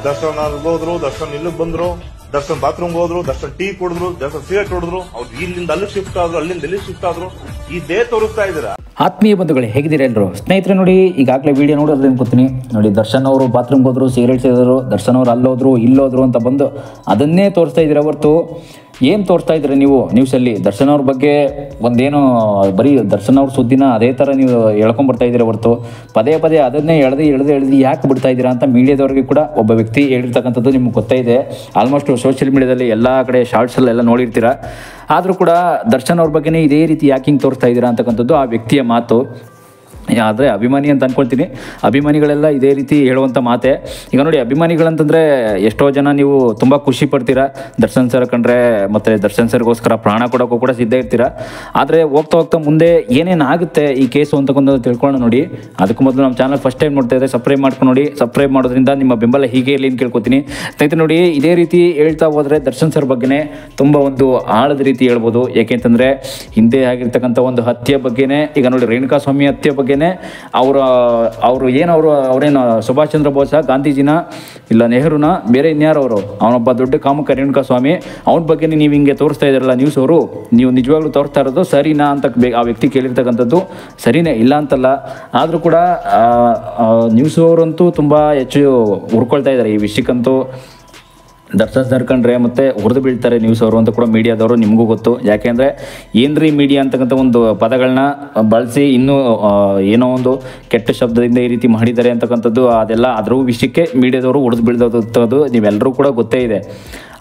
ದರ್ಶನ್ ಹೋದ್ರು, ದರ್ಶನ್ ಇಲ್ಲಿಗೆ ಬಂದ್ರು, ದರ್ಶನ್ ಬಾತ್ರೂಮ್ ಹೋದ್ರು, ದರ್ಶನ್ ಟೀ ಕುಡಿದ್ರು, ದರ್ಶನ್ ಸಿಗರೇಟ್ ಹೊಡೆದ್ರು, ಅವ್ರು ಇಲ್ಲಿಂದ ಅಲ್ಲಿ ಶಿಫ್ಟ್ ಆದ್ರು, ಅಲ್ಲಿಂದ ಇಲ್ಲಿ ಶಿಫ್ಟ್ ಆದ್ರು. ಇದೇ ತೋರಿಸ್ತಾ ಇದ್ದೀರಾ. ಆತ್ಮೀಯ ಬಂಧುಗಳೇ, ಹೇಗಿದ್ದೀರಾ ಎಲ್ಲರೂ? ಸ್ನೇಹಿತರೆ ನೋಡಿ, ಈಗಾಗಲೇ ವಿಡಿಯೋ ನೋಡೋದ್ರಿಂದ ಗೊತ್ತೀನಿ ನೋಡಿ, ದರ್ಶನ್ ಅವರು ಬಾತ್ರೂಮ್ಗೆ ಹೋದ್ರು, ಸಿಗರೇಟ್ ಸೇದಿದ್ರು, ದರ್ಶನ್ ಅವರು ಅಲ್ಲೋದ್ರು ಇಲ್ಲೋದ್ರು ಅಂತ ಬಂದು ಅದನ್ನೇ ತೋರಿಸ್ತಾ ಇದ್ದೀರಾ ಹೊರತು ಏನು ತೋರಿಸ್ತಾ ಇದ್ದೀರಾ ನೀವು ನ್ಯೂಸಲ್ಲಿ? ದರ್ಶನ್ ಅವ್ರ ಬಗ್ಗೆ ಒಂದೇನು ಬರೀ ದರ್ಶನ್ ಅವ್ರ ಸುದ್ದಿನ ಅದೇ ಥರ ನೀವು ಹೇಳ್ಕೊಂಬರ್ತಾ ಇದ್ದೀರಾ ಹೊರತು ಪದೇ ಪದೇ ಅದನ್ನೇ ಎಳೆದು ಯಾಕೆ ಬಿಡ್ತಾ ಇದ್ದೀರಾ ಅಂತ ಮೀಡಿಯಾದವ್ರಿಗೆ ಕೂಡ ಒಬ್ಬ ವ್ಯಕ್ತಿ ಹೇಳಿರ್ತಕ್ಕಂಥದ್ದು ನಿಮ್ಗೆ ಗೊತ್ತಾಯಿದೆ. ಆಲ್ಮೋಸ್ಟ್ ಸೋಷಿಯಲ್ ಮೀಡಿಯಾದಲ್ಲಿ ಎಲ್ಲ ಕಡೆ ಶಾರ್ಟ್ಸಲ್ಲೆಲ್ಲ ನೋಡಿರ್ತೀರ. ಆದರೂ ಕೂಡ ದರ್ಶನ್ ಅವ್ರ ಬಗ್ಗೆನೇ ಇದೇ ರೀತಿ ಯಾಕೆ ಹಿಂಗೆ ತೋರಿಸ್ತಾ ಇದ್ದೀರಾ ಅಂತಕ್ಕಂಥದ್ದು ಆ ವ್ಯಕ್ತಿಯ ಮಾತು. ಆದರೆ ಅಭಿಮಾನಿ ಅಂತ ಅಂದ್ಕೊಳ್ತೀನಿ, ಅಭಿಮಾನಿಗಳೆಲ್ಲ ಇದೇ ರೀತಿ ಹೇಳುವಂಥ ಮಾತೆ. ಈಗ ನೋಡಿ, ಅಭಿಮಾನಿಗಳಂತಂದರೆ ಎಷ್ಟೋ ಜನ ನೀವು ತುಂಬ ಖುಷಿ ಪಡ್ತೀರಾ ದರ್ಶನ್ ಸರ್ ಕಂಡ್ರೆ, ಮತ್ತು ದರ್ಶನ್ ಸರ್ಗೋಸ್ಕರ ಪ್ರಾಣ ಕೊಡೋಕ್ಕೂ ಕೂಡ ಸಿದ್ಧ ಇರ್ತೀರ. ಆದರೆ ಹೋಗ್ತಾ ಮುಂದೆ ಏನೇನು ಆಗುತ್ತೆ ಈ ಕೇಸು ಅಂತಕೊಂಡು ತಿಳ್ಕೊಳ್ಳೋಣ. ನೋಡಿ, ಅದಕ್ಕೂ ಮೊದಲು ನಮ್ಮ ಚಾನಲ್ ಫಸ್ಟ್ ಟೈಮ್ ನೋಡ್ತಾ ಇದ್ದರೆ ಸಬ್ಸ್ಕ್ರೈಬ್ ಮಾಡ್ಕೊಂಡು ನೋಡಿ. ಸಬ್ಸ್ಕ್ರೈಬ್ ಮಾಡೋದ್ರಿಂದ ನಿಮ್ಮ ಬೆಂಬಲ ಹೀಗೆ ಇರಲಿ ಅಂತ ಕೇಳ್ಕೊತೀನಿ. ಸ್ನೇಹಿತರೆ ನೋಡಿ, ಇದೇ ರೀತಿ ಹೇಳ್ತಾ ಹೋದರೆ ದರ್ಶನ್ ಸರ್ ಬಗ್ಗೆನೇ ತುಂಬ ಒಂದು ಆಳದ ರೀತಿ ಹೇಳ್ಬೋದು. ಯಾಕೆಂತಂದರೆ ಹಿಂದೆ ಆಗಿರ್ತಕ್ಕಂಥ ಒಂದು ಹತ್ಯೆ ಬಗ್ಗೆನೇ, ಈಗ ನೋಡಿ ರೇಣುಕಾ ಸ್ವಾಮಿ ಹತ್ಯೆ ಬಗ್ಗೆ ಅವರೇನು ಸುಭಾಷ್ ಚಂದ್ರ ಬೋಸ, ಗಾಂಧೀಜಿನ, ಇಲ್ಲ ನೆಹರುನ, ಬೇರೆ ಇನ್ಯಾರು ಅವನೊಬ್ಬ ದೊಡ್ಡ ಕಾಮುಕ ರೇಣುಕಾ ಸ್ವಾಮಿ, ಅವನ ಬಗ್ಗೆ ನೀವು ಹಿಂಗೆ ತೋರಿಸ್ತಾ ಇದ್ದಾರಲ್ಲ ನ್ಯೂಸ್ ಅವರು, ನೀವು ನಿಜವಾಗ್ಲೂ ತೋರಿಸ್ತಾ ಇರೋದು ಸರಿನಾ ಅಂತ ಆ ವ್ಯಕ್ತಿ ಕೇಳಿರ್ತಕ್ಕಂಥದ್ದು. ಸರಿನೇ, ಇಲ್ಲ ಅಂತಲ್ಲ. ಆದರೂ ಕೂಡ ನ್ಯೂಸ್ ಅವರಂತೂ ತುಂಬ ಹೆಚ್ಚು ಹುರ್ಕೊಳ್ತಾ ಇದ್ದಾರೆ ಈ ವಿಷಯಕ್ಕಂತೂ. ದರ್ಶನ್ ಸರ್ ಕಂಡ್ರೆ ಮತ್ತೆ ಹುರಿದು ಬೀಳ್ತಾರೆ ನ್ಯೂಸ್ ಅವರು ಅಂತ ಕೂಡ ಮೀಡಿಯಾದವರು ನಿಮಗೂ ಗೊತ್ತು. ಯಾಕೆಂದರೆ ಏನ್ರಿ ಮೀಡಿಯಾ ಅಂತಕ್ಕಂಥ ಒಂದು ಪದಗಳನ್ನ ಬಳಸಿ ಇನ್ನೂ ಏನೋ ಒಂದು ಕೆಟ್ಟ ಶಬ್ದದಿಂದ ಈ ರೀತಿ ಮಾಡಿದ್ದಾರೆ ಅಂತಕ್ಕಂಥದ್ದು, ಅದೆಲ್ಲ ಅದರ ವಿಷಯಕ್ಕೆ ಮೀಡಿಯಾದವರು ಹುರಿದು ಬೀಳ್ದದ್ದು ನೀವೆಲ್ಲರೂ ಕೂಡ ಗೊತ್ತೇ ಇದೆ.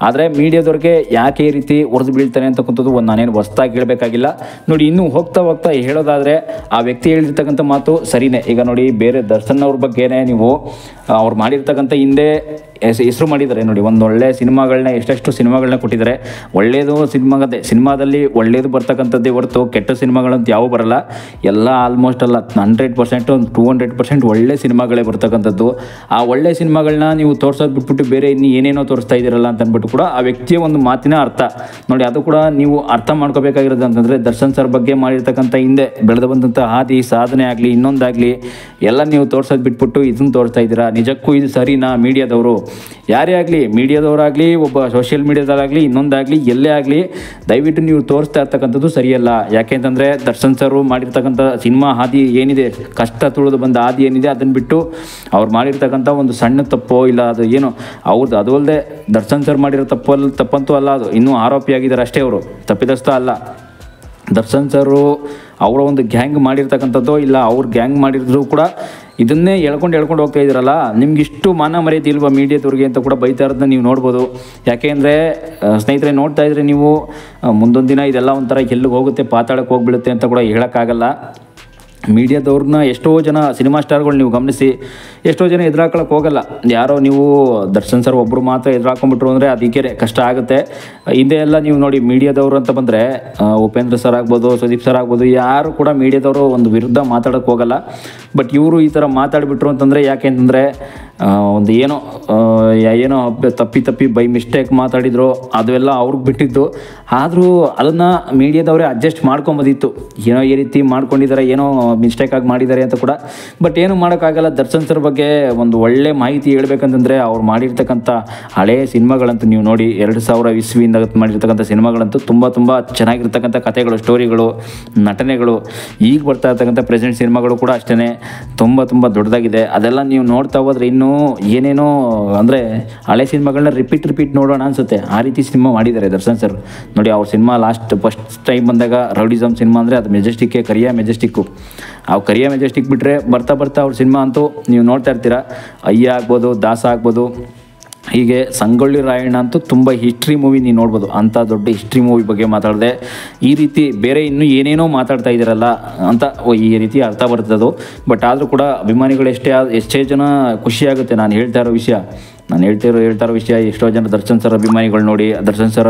ಆದರೆ ಮೀಡಿಯಾದವ್ರಿಗೆ ಯಾಕೆ ಈ ರೀತಿ ಹೊಡೆದು ಬೀಳ್ತಾರೆ ಅಂತಕ್ಕಂಥದ್ದು ನಾನೇನು ಹೊಸ್ದಾಗಿ ಹೇಳಬೇಕಾಗಿಲ್ಲ. ನೋಡಿ, ಇನ್ನೂ ಹೋಗ್ತಾ ಹೇಳೋದಾದರೆ ಆ ವ್ಯಕ್ತಿ ಹೇಳಿರ್ತಕ್ಕಂಥ ಮಾತು ಸರಿನೇ. ಈಗ ನೋಡಿ, ಬೇರೆ ದರ್ಶನ್ ಅವ್ರ ಬಗ್ಗೆನೇ ನೀವು ಅವ್ರು ಮಾಡಿರ್ತಕ್ಕಂಥ ಹಿಂದೆ ಹೆಸರು ಮಾಡಿದ್ದಾರೆ ನೋಡಿ. ಒಂದು ಒಳ್ಳೆ ಸಿನಿಮಾಗಳನ್ನ, ಎಷ್ಟೆಷ್ಟು ಸಿನಿಮಾಗಳನ್ನ ಕೊಟ್ಟಿದ್ದಾರೆ. ಒಳ್ಳೆಯದು ಸಿನಿಮಾದಲ್ಲಿ ಒಳ್ಳೆಯದು ಬರ್ತಕ್ಕಂಥದ್ದೇ ಹೊರತು ಕೆಟ್ಟ ಸಿನಿಮಾಗಳಂತ ಯಾವ ಬರಲ್ಲ. ಎಲ್ಲ ಆಲ್ಮೋಸ್ಟ್ ಅಲ್ಲ 100%, 200% ಒಳ್ಳೆ ಸಿನಿಮಾಗಳೇ ಬರ್ತಕ್ಕಂಥದ್ದು. ಆ ಒಳ್ಳೆ ಸಿನಿಮಾಗಳನ್ನ ನೀವು ತೋರಿಸೋದು ಬಿಟ್ಬಿಟ್ಟು ಬೇರೆ ಇನ್ನು ಏನೇನೋ ತೋರಿಸ್ತಾ ಇದ್ದೀರಲ್ಲ ಅಂತ ಅಂದ್ಬಿಟ್ಟು ಕೂಡ ಆ ವ್ಯಕ್ತಿಯ ಒಂದು ಮಾತಿನ ಅರ್ಥ ನೋಡಿ. ಅದು ಕೂಡ ನೀವು ಅರ್ಥ ಮಾಡ್ಕೋಬೇಕಾಗಿರೋದು ಅಂತಂದರೆ, ದರ್ಶನ್ ಸರ್ ಬಗ್ಗೆ ಮಾಡಿರ್ತಕ್ಕಂಥ ಹಿಂದೆ ಬೆಳೆದು ಬಂದಂಥ ಹಾದಿ ಸಾಧನೆ ಆಗಲಿ ಇನ್ನೊಂದಾಗಲಿ ಎಲ್ಲ ನೀವು ತೋರಿಸೋದು ಬಿಟ್ಬಿಟ್ಟು ಇದನ್ನು ತೋರಿಸ್ತಾ ಇದ್ದೀರಾ. ನಿಜಕ್ಕೂ ಇದು ಸರಿನಾ? ಮೀಡಿಯಾದವರು ಯಾರೇ ಆಗಲಿ, ಮೀಡಿಯಾದವರಾಗಲಿ, ಒಬ್ಬ ಸೋಷಿಯಲ್ ಮೀಡಿಯಾದಾಗಲಿ ಇನ್ನೊಂದಾಗಲಿ ಎಲ್ಲೇ ಆಗಲಿ, ದಯವಿಟ್ಟು ನೀವು ತೋರಿಸ್ತಾ ಇರ್ತಕ್ಕಂಥದ್ದು ಸರಿಯಲ್ಲ. ಯಾಕೆಂತಂದರೆ ದರ್ಶನ್ ಸರ್ ಮಾಡಿರ್ತಕ್ಕಂಥ ಸಿನಿಮಾ ಹಾದಿ ಏನಿದೆ, ಕಷ್ಟ ತುಳಿದು ಬಂದ ಹಾದಿ ಏನಿದೆ, ಅದನ್ನು ಬಿಟ್ಟು ಅವ್ರು ಮಾಡಿರ್ತಕ್ಕಂಥ ಒಂದು ಸಣ್ಣ ತಪ್ಪೋ ಇಲ್ಲ ಅದು ಏನು ಅವ್ರದ್ದು, ಅದು ಅಲ್ಲದೆ ದರ್ಶನ್ ಸರ್ ಮಾಡಿರೋ ತಪ್ಪಂತೂ ಅಲ್ಲ, ಅದು ಇನ್ನೂ ಆರೋಪಿಯಾಗಿದ್ದಾರೆ ಅಷ್ಟೇ, ಅವರು ತಪ್ಪಿದಸ್ತ ಅಲ್ಲ. ದರ್ಶನ್ ಸರು ಅವರ ಒಂದು ಗ್ಯಾಂಗ್ ಮಾಡಿರ್ತಕ್ಕಂಥದ್ದು ಇಲ್ಲ, ಅವ್ರ ಗ್ಯಾಂಗ್ ಮಾಡಿದ್ರು ಕೂಡ ಇದನ್ನೇ ಹೇಳ್ಕೊಂಡು ಹೋಗ್ತಾ ಇದ್ದೀರಲ್ಲ, ನಿಮ್ಗೆ ಇಷ್ಟು ಮಾನ ಮರ್ಯಾದೆ ಇಲ್ವಾ ಮೀಡಿಯಾದವ್ರಿಗೆ ಅಂತ ಕೂಡ ಬೈತಾ ಇರೋದನ್ನ ನೀವು ನೋಡ್ಬೋದು. ಯಾಕೆಂದರೆ ಸ್ನೇಹಿತರೆ, ನೋಡ್ತಾ ಇದ್ರೆ ನೀವು ಮುಂದೊಂದು ದಿನ ಇದೆಲ್ಲ ಒಂಥರ ಎಲ್ಲಿಗೆ ಹೋಗುತ್ತೆ, ಪಾತಾಳಕ್ಕೆ ಹೋಗ್ಬಿಡುತ್ತೆ ಅಂತ ಕೂಡ ಹೇಳೋಕ್ಕಾಗಲ್ಲ. ಮೀಡಿಯಾದವ್ರನ್ನ ಎಷ್ಟೋ ಜನ ಸಿನಿಮಾ ಸ್ಟಾರ್ಗಳು ನೀವು ಗಮನಿಸಿ, ಎಷ್ಟೋ ಜನ ಎದುರಾಕೊಳ್ಳೋಕೆ ಹೋಗಲ್ಲ. ಯಾರೋ ನೀವು ದರ್ಶನ್ ಸರ್ ಒಬ್ಬರು ಮಾತ್ರ ಎದುರಾಕೊಂಡ್ಬಿಟ್ರು ಅಂದರೆ ಅದಕ್ಕೆ ಕಷ್ಟ ಆಗುತ್ತೆ. ಹಿಂದೆ ಎಲ್ಲ ನೀವು ನೋಡಿ, ಮೀಡಿಯಾದವರು ಅಂತ ಬಂದರೆ ಉಪೇಂದ್ರ ಸರ್ ಆಗ್ಬೋದು, ಸುದೀಪ್ ಸರ್ ಆಗ್ಬೋದು, ಯಾರು ಕೂಡ ಮೀಡಿಯಾದವರು ಒಂದು ವಿರುದ್ಧ ಮಾತಾಡೋಕ್ಕೆ ಹೋಗಲ್ಲ. ಬಟ್ ಇವರು ಈ ಥರ ಮಾತಾಡಿಬಿಟ್ರು ಅಂತಂದರೆ, ಯಾಕೆ ಅಂತಂದರೆ ಒಂದು ಏನೋ ತಪ್ಪಿ ಬೈ ಮಿಸ್ಟೇಕ್ ಮಾತಾಡಿದ್ರು, ಅದೆಲ್ಲ ಅವ್ರಿಗೆ ಬಿಟ್ಟಿದ್ದು. ಆದರೂ ಅದನ್ನು ಮೀಡಿಯಾದವರೇ ಅಡ್ಜಸ್ಟ್ ಮಾಡ್ಕೊಂಬೋದಿತ್ತು. ಏನೋ ಈ ರೀತಿ ಮಾಡ್ಕೊಂಡಿದ್ದಾರೆ, ಏನೋ ಮಿಸ್ಟೇಕ್ ಆಗಿ ಮಾಡಿದ್ದಾರೆ ಅಂತ ಕೂಡ. ಬಟ್ ಏನು ಮಾಡೋಕ್ಕಾಗಲ್ಲ. ದರ್ಶನ್ ಸರ್ ಬಗ್ಗೆ ಒಂದು ಒಳ್ಳೆ ಮಾಹಿತಿ ಹೇಳ್ಬೇಕಂತಂದರೆ, ಅವ್ರು ಮಾಡಿರ್ತಕ್ಕಂಥ ಹಳೆಯ ಸಿನಿಮಾಗಳಂತೂ ನೀವು ನೋಡಿ, 2000 ಇಸ್ವಿಯಿಂದ ಮಾಡಿರ್ತಕ್ಕಂಥ ಸಿನಿಮಾಗಳಂತೂ ತುಂಬ ಚೆನ್ನಾಗಿರ್ತಕ್ಕಂಥ ಕಥೆಗಳು, ಸ್ಟೋರಿಗಳು, ನಟನೆಗಳು. ಈಗ ಬರ್ತಾ ಇರ್ತಕ್ಕಂಥ ಪ್ರೆಸೆಂಟ್ ಸಿನಿಮಾಗಳು ಕೂಡ ಅಷ್ಟೇ ತುಂಬ ದೊಡ್ಡದಾಗಿದೆ. ಅದೆಲ್ಲ ನೀವು ನೋಡ್ತಾ ಹೋದರೆ ಇನ್ನೂ ಏನೇನೋ ಅಂದರೆ ಹಳೆ ಸಿನಿಮಾಗಳನ್ನ ರಿಪೀಟ್ ನೋಡೋಣ ಅನಿಸುತ್ತೆ. ಆ ರೀತಿ ಸಿನಿಮಾ ಮಾಡಿದ್ದಾರೆ ದರ್ಶನ್ ಸರ್. ನೋಡಿ, ಅವ್ರ ಸಿನಿಮಾ ಫಸ್ಟ್ ಟೈಮ್ ಬಂದಾಗ ರೌಡಿಸಮ್ ಸಿನಿಮಾ ಅಂದರೆ ಅದು ಮೆಜೆಸ್ಟಿಕ್ಕೇ, ಕರಿಯ ಮೆಜೆಸ್ಟಿಕ್ಕು. ಆ ಕರಿಯ ಮೆಜೆಸ್ಟಿಕ್ ಬಿಟ್ಟರೆ ಬರ್ತಾ ಅವ್ರ ಸಿನಿಮಾ ಅಂತೂ ನೀವು ನೋಡ್ತಾ ಇರ್ತೀರ. ಅಯ್ಯ ಆಗ್ಬೋದು, ದಾಸ ಆಗ್ಬೋದು, ಹೀಗೆ ಸಂಗೊಳ್ಳಿ ರಾಯಣ್ಣ ಅಂತೂ ತುಂಬ ಹಿಸ್ಟ್ರಿ ಮೂವಿ ನೀವು ನೋಡ್ಬೋದು. ಅಂಥ ದೊಡ್ಡ ಹಿಸ್ಟ್ರಿ ಮೂವಿ ಬಗ್ಗೆ ಮಾತಾಡಿದೆ. ಈ ರೀತಿ ಬೇರೆ ಇನ್ನೂ ಏನೇನೋ ಮಾತಾಡ್ತಾ ಇದ್ದೀರಲ್ಲ ಅಂತ ಈ ರೀತಿ ಅರ್ಥ ಬರ್ತದದು. ಬಟ್ ಆದರೂ ಕೂಡ ಅಭಿಮಾನಿಗಳು ಎಷ್ಟೇ ಜನ ಖುಷಿಯಾಗುತ್ತೆ ನಾನು ಹೇಳ್ತಾ ಇರೋ ವಿಷಯ. ಎಷ್ಟೋ ಜನ ದರ್ಶನ್ ಸರ್ ಅಭಿಮಾನಿಗಳು ನೋಡಿ, ದರ್ಶನ್ ಸರ್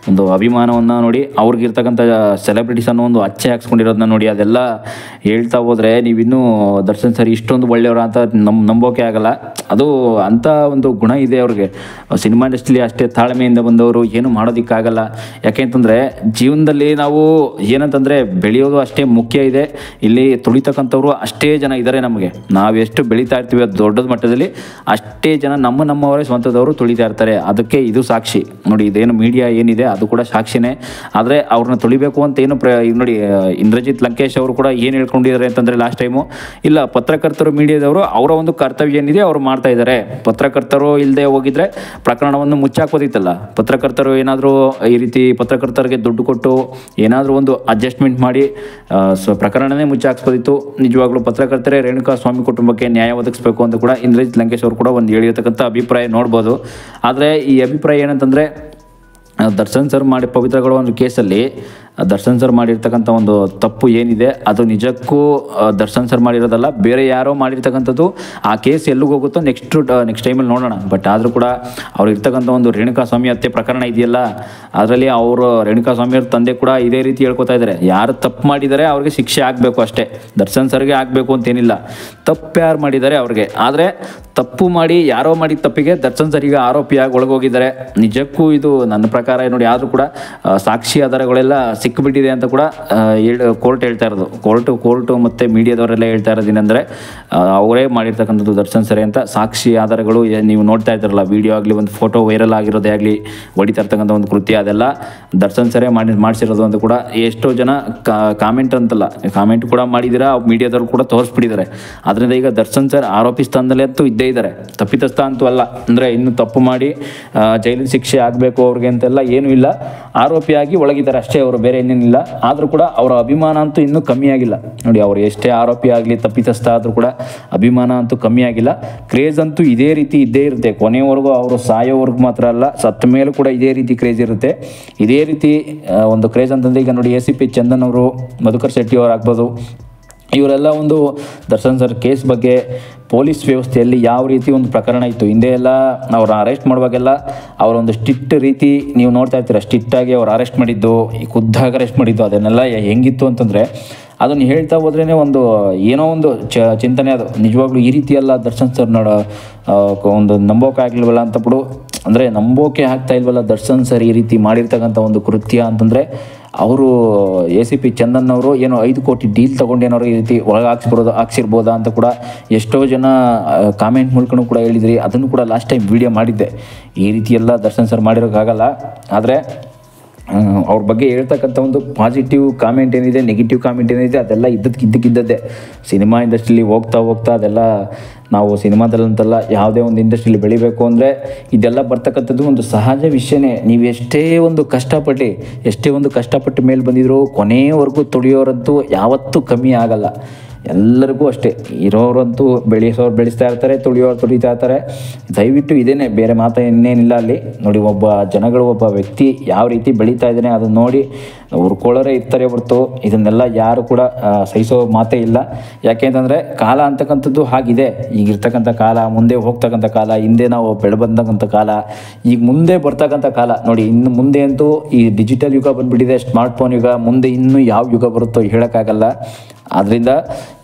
ಒಂದು ಅಭಿಮಾನವನ್ನು ನೋಡಿ, ಅವ್ರಿಗಿರ್ತಕ್ಕಂಥ ಸೆಲೆಬ್ರಿಟೀಸ್ ಅನ್ನೋ ಒಂದು ಅಚ್ಚೆ ಹಾಕ್ಸ್ಕೊಂಡಿರೋದನ್ನ ನೋಡಿ, ಅದೆಲ್ಲ ಹೇಳ್ತಾ ಹೋದರೆ ನೀವಿನ್ನೂ ದರ್ಶನ್ ಸರ್ ಇಷ್ಟೊಂದು ಒಳ್ಳೆಯವರು ಅಂತ ನಂಬೋಕೆ ಆಗಲ್ಲ. ಅದು ಅಂಥ ಒಂದು ಗುಣ ಇದೆ ಅವ್ರಿಗೆ. ಸಿನಿಮಾ ಇಂಡಸ್ಟ್ರಿಲಿ ಅಷ್ಟೇ ತಾಳ್ಮೆಯಿಂದ ಬಂದವರು, ಏನು ಮಾಡೋದಕ್ಕಾಗಲ್ಲ. ಯಾಕೆಂತಂದರೆ ಜೀವನದಲ್ಲಿ ನಾವು ಏನಂತಂದರೆ ಬೆಳೆಯೋದು ಅಷ್ಟೇ ಮುಖ್ಯ ಇದೆ. ಇಲ್ಲಿ ತುಳಿತಕ್ಕಂಥವ್ರು ಅಷ್ಟೇ ಜನ ಇದ್ದಾರೆ ನಮಗೆ. ನಾವು ಎಷ್ಟು ಬೆಳೀತಾ ಇರ್ತೀವಿ ಅದು ದೊಡ್ಡದ ಮಟ್ಟದಲ್ಲಿ, ಅಷ್ಟೇ ಜನ ನಮ್ಮನ್ನು ನಮ್ಮವರೇ ಸ್ವಂತದವರು ತುಳಿತಾ ಇರ್ತಾರೆ. ಅದಕ್ಕೆ ಇದು ಸಾಕ್ಷಿ ನೋಡಿ. ಇದೇನು ಮೀಡಿಯಾ ಏನಿದೆ ಅದು ಕೂಡ ಸಾಕ್ಷಿನೇ. ಆದರೆ ಅವ್ರನ್ನ ತುಳಿಬೇಕು ಅಂತ ಏನು ನೋಡಿ, ಇಂದ್ರಜಿತ್ ಲಂಕೇಶ್ ಅವರು ಕೂಡ ಏನು ಹೇಳ್ಕೊಂಡಿದ್ದಾರೆ ಅಂತಂದರೆ ಲಾಸ್ಟ್ ಟೈಮು, ಇಲ್ಲ ಪತ್ರಕರ್ತರು ಮೀಡಿಯಾದವರು ಅವರ ಒಂದು ಕರ್ತವ್ಯ ಏನಿದೆ ಅವರು ಮಾಡ್ತಾ ಇದ್ದಾರೆ. ಪತ್ರಕರ್ತರು ಇಲ್ಲದೆ ಹೋಗಿದ್ರೆ ಪ್ರಕರಣವನ್ನು ಮುಚ್ಚಾಕ್ಬೋದಿತ್ತಲ್ಲ. ಪತ್ರಕರ್ತರು ಏನಾದರೂ ಈ ರೀತಿ ಪತ್ರಕರ್ತರಿಗೆ ದುಡ್ಡು ಕೊಟ್ಟು ಏನಾದರೂ ಒಂದು ಅಡ್ಜಸ್ಟ್ಮೆಂಟ್ ಮಾಡಿ ಪ್ರಕರಣನೇ ಮುಚ್ಚಾಕ್ಸ್ಬೋದಿತ್ತು. ನಿಜವಾಗ್ಲೂ ಪತ್ರಕರ್ತರೇ ರೇಣುಕಾ ಸ್ವಾಮಿ ಕುಟುಂಬಕ್ಕೆ ನ್ಯಾಯ ಒದಗಿಸಬೇಕು ಅಂತ ಕೂಡ ಇಂದ್ರಜಿತ್ ಲಂಕೇಶ್ ಅವರು ಕೂಡ ಒಂದು ಹೇಳಿರ್ತಕ್ಕಂಥ ಅಭಿಪ್ರಾಯ ನೋಡ್ಬೋದು. ಆದರೆ ಈ ಅಭಿಪ್ರಾಯ ಏನಂತಂದರೆ, ದರ್ಶನ್ ಸರ್ ಮಾಡಿ ಪವಿತ್ರಗಳ ಒಂದು ಕೇಸಲ್ಲಿ ದರ್ಶನ್ ಸರ್ ಮಾಡಿರ್ತಕ್ಕಂಥ ಒಂದು ತಪ್ಪು ಏನಿದೆ ಅದು ನಿಜಕ್ಕೂ ದರ್ಶನ್ ಸರ್ ಮಾಡಿರೋದಲ್ಲ, ಬೇರೆ ಯಾರೋ ಮಾಡಿರ್ತಕ್ಕಂಥದ್ದು. ಆ ಕೇಸ್ ಎಲ್ಲಿಗೆ ಹೋಗುತ್ತೋ ನೆಕ್ಸ್ಟ್ ಟೈಮಲ್ಲಿ ನೋಡೋಣ. ಬಟ್ ಆದರೂ ಕೂಡ ಅವ್ರು ಇರ್ತಕ್ಕಂಥ ಒಂದು ರೇಣುಕಾ ಸ್ವಾಮಿ ಹತ್ಯೆ ಪ್ರಕರಣ ಇದೆಯಲ್ಲ, ಅದರಲ್ಲಿ ಅವರು ರೇಣುಕಾ ಸ್ವಾಮಿಯವ್ರ ತಂದೆ ಕೂಡ ಇದೇ ರೀತಿ ಹೇಳ್ಕೊತಾ ಇದ್ದಾರೆ, ಯಾರು ತಪ್ಪು ಮಾಡಿದ್ದಾರೆ ಅವ್ರಿಗೆ ಶಿಕ್ಷೆ ಆಗಬೇಕು ಅಷ್ಟೇ, ದರ್ಶನ್ ಸರ್ಗೆ ಆಗಬೇಕು ಅಂತೇನಿಲ್ಲ. ತಪ್ಪು ಯಾರು ಮಾಡಿದ್ದಾರೆ ಅವ್ರಿಗೆ. ಆದರೆ ತಪ್ಪು ಮಾಡಿ ಯಾರೋ ಮಾಡಿದ ತಪ್ಪಿಗೆ ದರ್ಶನ್ ಸರ್ ಈಗ ಆರೋಪಿಯಾಗಿ ಒಳಗೋಗಿದ್ದಾರೆ. ನಿಜಕ್ಕೂ ಇದು ನನ್ನ ಪ್ರಕಾರ ನೋಡಿ. ಆದರೂ ಕೂಡ ಸಾಕ್ಷಿ ಆಧಾರಗಳೆಲ್ಲ ಸಿಕ್ಕಿಬಿಟ್ಟಿದೆ ಅಂತ ಕೂಡ ಕೋರ್ಟ್ ಹೇಳ್ತಾ ಇರೋದು. ಕೋರ್ಟು ಮತ್ತು ಮೀಡಿಯಾದವರೆಲ್ಲ ಹೇಳ್ತಾ ಇರೋದೇನೆಂದರೆ ಅವರೇ ಮಾಡಿರ್ತಕ್ಕಂಥದ್ದು ದರ್ಶನ್ ಸರಿ ಅಂತ. ಸಾಕ್ಷಿ ಆಧಾರಗಳು ನೀವು ನೋಡ್ತಾ ಇದ್ದಾರಲ್ಲ, ವಿಡಿಯೋ ಆಗಲಿ ಒಂದು ಫೋಟೋ ವೈರಲ್ ಆಗಿರೋದೇ ಆಗಲಿ, ಹೊಡಿತಾ ಇರ್ತಕ್ಕಂಥ ಒಂದು ಕೃತ್ಯ ಅದೆಲ್ಲ ದರ್ಶನ್ ಸರೇ ಮಾಡಿಸಿರೋದು ಅಂತ ಕೂಡ ಎಷ್ಟೋ ಜನ ಕಾಮೆಂಟ್ ಅಂತಲ್ಲ, ಕಾಮೆಂಟ್ ಕೂಡ ಮಾಡಿದ್ದೀರಾ, ಮೀಡಿಯಾದವರು ಕೂಡ ತೋರಿಸ್ಬಿಟ್ಟಿದ್ದಾರೆ. ಅದರಿಂದ ಈಗ ದರ್ಶನ್ ಸರ್ ಆರೋಪಿ ಸ್ಥಾನದಲ್ಲೇ ಅಂತೂ ಇದ್ದೇ ಇದ್ದಾರೆ, ತಪ್ಪಿತಸ್ಥ ಅಂತೂ ಅಲ್ಲ. ಅಂದರೆ ಇನ್ನು ತಪ್ಪು ಮಾಡಿ ಜೈಲಿನ ಶಿಕ್ಷೆ ಆಗಬೇಕು ಅವ್ರಿಗೆ ಅಂತೆಲ್ಲ ಏನೂ ಇಲ್ಲ, ಆರೋಪಿಯಾಗಿ ಒಳಗಿದ್ದಾರೆ ಅಷ್ಟೇ ಅವರು, ಬೇರೆ ಏನೇನಿಲ್ಲ. ಆದರೂ ಕೂಡ ಅವರ ಅಭಿಮಾನ ಅಂತೂ ಇನ್ನೂ ಕಮ್ಮಿ ಆಗಿಲ್ಲ ನೋಡಿ. ಅವರು ಎಷ್ಟೇ ಆರೋಪಿ ಆಗಲಿ ತಪ್ಪಿತಸ್ಥ ಆದರೂ ಕೂಡ ಅಭಿಮಾನ ಅಂತೂ ಕಮ್ಮಿ ಆಗಿಲ್ಲ. ಕ್ರೇಜ್ ಅಂತೂ ಇದೇ ರೀತಿ ಇದ್ದೇ ಇರುತ್ತೆ ಕೊನೆವರೆಗೂ. ಅವರು ಸಾಯೋವರೆಗೂ ಮಾತ್ರ ಅಲ್ಲ, ಸತ್ತ ಮೇಲೂ ಕೂಡ ಇದೇ ರೀತಿ ಕ್ರೇಜ್ ಇರುತ್ತೆ. ಇದೇ ರೀತಿ ಒಂದು ಕ್ರೇಜ್ ಅಂತಂದರೆ ಈಗ ನೋಡಿ ACP ಚಂದನ್ ಅವರು, ಮಧುಕರ್ ಶೆಟ್ಟಿ ಅವರು ಆಗ್ಬೋದು, ಇವರೆಲ್ಲ ಒಂದು ದರ್ಶನ್ ಸರ್ ಕೇಸ್ ಬಗ್ಗೆ ಪೊಲೀಸ್ ವ್ಯವಸ್ಥೆಯಲ್ಲಿ ಯಾವ ರೀತಿ ಒಂದು ಪ್ರಕರಣ ಇತ್ತು ಹಿಂದೆ ಎಲ್ಲ ಅವ್ರನ್ನ ಅರೆಸ್ಟ್ ಮಾಡುವಾಗೆಲ್ಲ ಅವರೊಂದು ಸ್ಟ್ರಿಕ್ಟ್ ರೀತಿ ನೀವು ನೋಡ್ತಾ ಇರ್ತೀರ, ಸ್ಟ್ರಿಕ್ಟಾಗಿ ಅವ್ರು ಅರೆಸ್ಟ್ ಮಾಡಿದ್ದು, ಈ ಖುದ್ದಾಗಿ ಅರೆಸ್ಟ್ ಮಾಡಿದ್ದು ಅದನ್ನೆಲ್ಲ ಹೆಂಗಿತ್ತು ಅಂತಂದರೆ ಅದನ್ನು ಹೇಳ್ತಾ ಹೋದ್ರೇ ಒಂದು ಏನೋ ಒಂದು ಚಿಂತನೆ. ಅದು ನಿಜವಾಗ್ಲೂ ಈ ರೀತಿ ಎಲ್ಲ ದರ್ಶನ್ ಸರ್ ಒಂದು ನಂಬೋಕೆ ಆಗಲಿಲ್ವಲ್ಲ ಅಂತ ಬಿಡು, ಅಂದರೆ ನಂಬೋಕೆ ಆಗ್ತಾ ಇಲ್ವಲ್ಲ ದರ್ಶನ್ ಸರ್ ಈ ರೀತಿ ಮಾಡಿರ್ತಕ್ಕಂಥ ಒಂದು ಕೃತ್ಯ ಅಂತಂದರೆ. ಅವರು ACP ಚಂದನ್ ಅವರು ಏನೋ 5 ಕೋಟಿ ಡೀಲ್ ತೊಗೊಂಡೇನೋ ಈ ರೀತಿ ಒಳಗೆ ಹಾಕ್ಸಿರ್ಬೋದಾ ಅಂತ ಕೂಡ ಎಷ್ಟೋ ಜನ ಕಾಮೆಂಟ್ ಮೂಲಕನೂ ಕೂಡ ಹೇಳಿದ್ರಿ. ಅದನ್ನು ಕೂಡ ಲಾಸ್ಟ್ ಟೈಮ್ ವಿಡಿಯೋ ಮಾಡಿದ್ದೆ. ಈ ರೀತಿ ಎಲ್ಲ ದರ್ಶನ್ ಸರ್ ಮಾಡಿರೋಕ್ಕಾಗಲ್ಲ. ಆದರೆ ಅವ್ರ ಬಗ್ಗೆ ಹೇಳ್ತಕ್ಕಂಥ ಒಂದು ಪಾಸಿಟಿವ್ ಕಾಮೆಂಟ್ ಏನಿದೆ, ನೆಗೆಟಿವ್ ಕಾಮೆಂಟ್ ಏನಿದೆ ಅದೆಲ್ಲ ಇದ್ದದ್ದೇ. ಸಿನಿಮಾ ಇಂಡಸ್ಟ್ರಿಲಿ ಹೋಗ್ತಾ ಅದೆಲ್ಲ ನಾವು ಸಿನಿಮಾದಲ್ಲಂತಲ್ಲ ಯಾವುದೇ ಒಂದು ಇಂಡಸ್ಟ್ರಿಲಿ ಬೆಳಿಬೇಕು ಅಂದರೆ ಇದೆಲ್ಲ ಬರ್ತಕ್ಕಂಥದ್ದು ಒಂದು ಸಹಜ ವಿಷಯನೇ. ನೀವು ಎಷ್ಟೇ ಒಂದು ಕಷ್ಟಪಟ್ಟು ಮೇಲೆ ಬಂದಿದ್ರು ಕೊನೆಯವರೆಗೂ ತುಳಿಯೋರಂತೂ ಯಾವತ್ತೂ ಕಮ್ಮಿ ಆಗಲ್ಲ. ಎಲ್ಲರಿಗೂ ಅಷ್ಟೇ, ಇರೋರಂತೂ ಬೆಳೆಸ್ತಾ ಇರ್ತಾರೆ, ತುಳಿಯೋರು ತುಳಿತಾ ಇರ್ತಾರೆ. ದಯವಿಟ್ಟು ಇದೇನೆ, ಬೇರೆ ಮಾತು ಇನ್ನೇನಿಲ್ಲ ಅಲ್ಲಿ ನೋಡಿ. ಒಬ್ಬ ವ್ಯಕ್ತಿ ಯಾವ ರೀತಿ ಬೆಳೀತಾ ಇದ್ದಾನೆ ಅದನ್ನು ನೋಡಿ ಹುರ್ಕೊಳ್ಳೋರೇ ಇರ್ತಾರೆ ಹೊರತು ಇದನ್ನೆಲ್ಲ ಯಾರು ಕೂಡ ಸಹಿಸೋ ಮಾತೇ ಇಲ್ಲ. ಯಾಕೆಂತಂದರೆ ಕಾಲ ಅಂತಕ್ಕಂಥದ್ದು ಹಾಗಿದೆ. ಈಗಿರ್ತಕ್ಕಂಥ ಕಾಲ, ಮುಂದೆ ಹೋಗ್ತಕ್ಕಂಥ ಕಾಲ, ಹಿಂದೆ ನಾವು ಬೆಳೆಬಂದಂಥ ಕಾಲ, ಈಗ ಮುಂದೆ ಬರ್ತಕ್ಕಂಥ ಕಾಲ ನೋಡಿ. ಇನ್ನು ಮುಂದೆ ಅಂತೂ ಈ ಡಿಜಿಟಲ್ ಯುಗ ಬಂದುಬಿಟ್ಟಿದೆ, ಸ್ಮಾರ್ಟ್ಫೋನ್ ಯುಗ. ಮುಂದೆ ಇನ್ನೂ ಯಾವ ಯುಗ ಬರುತ್ತೋ ಹೇಳೋಕ್ಕಾಗಲ್ಲ. ಆದ್ದರಿಂದ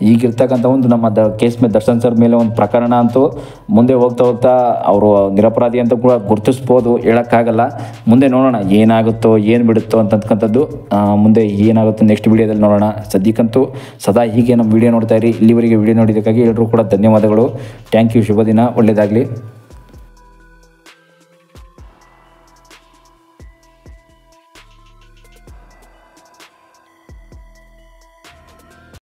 ಈಗಿರ್ತಕ್ಕಂಥ ಒಂದು ನಮ್ಮ ಕೇಸ್ ಮೇಲೆ ದರ್ಶನ್ ಸರ್ ಮೇಲೆ ಒಂದು ಪ್ರಕರಣ ಅಂತೂ ಮುಂದೆ ಹೋಗ್ತಾ ಅವರು ನಿರಪರಾಧಿ ಅಂತ ಕೂಡ ಗುರುತಿಸ್ಬೋದು, ಹೇಳೋಕ್ಕಾಗಲ್ಲ. ಮುಂದೆ ನೋಡೋಣ ಏನಾಗುತ್ತೋ ಏನು ಬಿಡುತ್ತೋ ಅಂತಕ್ಕಂಥದ್ದು. ಮುಂದೆ ಏನಾಗುತ್ತೋ ನೆಕ್ಸ್ಟ್ ವಿಡಿಯೋದಲ್ಲಿ ನೋಡೋಣ. ಸದ್ಯಕ್ಕಂತೂ ಸದಾ ಹೀಗೆ ನಮ್ಮ ವಿಡಿಯೋ ನೋಡ್ತಾ ಇರಿ. ಇಲ್ಲಿವರೆಗೆ ವಿಡಿಯೋ ನೋಡಿದ್ದಕ್ಕಾಗಿ ಎಲ್ಲರೂ ಕೂಡ ಧನ್ಯವಾದಗಳು. Thank you. ಶುಭ ದಿನ, ಒಳ್ಳೆಯದಾಗಲಿ.